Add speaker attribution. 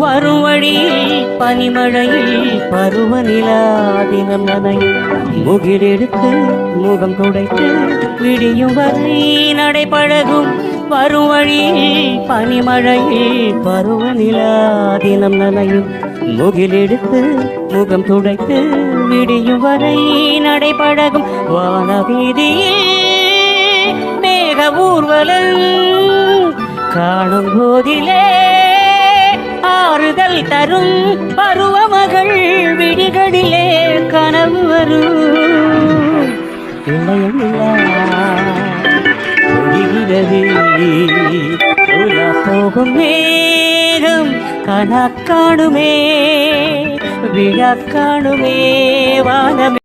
Speaker 1: வரும் வழியில் பனிமழையில் பருவநிலா தினம் நனையும் முகிலெடுத்து முகம் துடைத்து விடியும் வரை நடைபழகும் வரும் வழியில் பனிமழையில் பருவநிலா தினம் நனையும் முகிலெடுத்து முகம் துடைத்து விடியும் வரை நடைபழகும் வானவீதியில் மேக ஊர்வலம் காணும் போதிலே ஆறுதல் தரும் பருவமகள் விடிகளிலே கனவு வரும் ஒளிகிறது உலா போகும் மேகம் கணக்காணுமே விழா காணுமே வானமே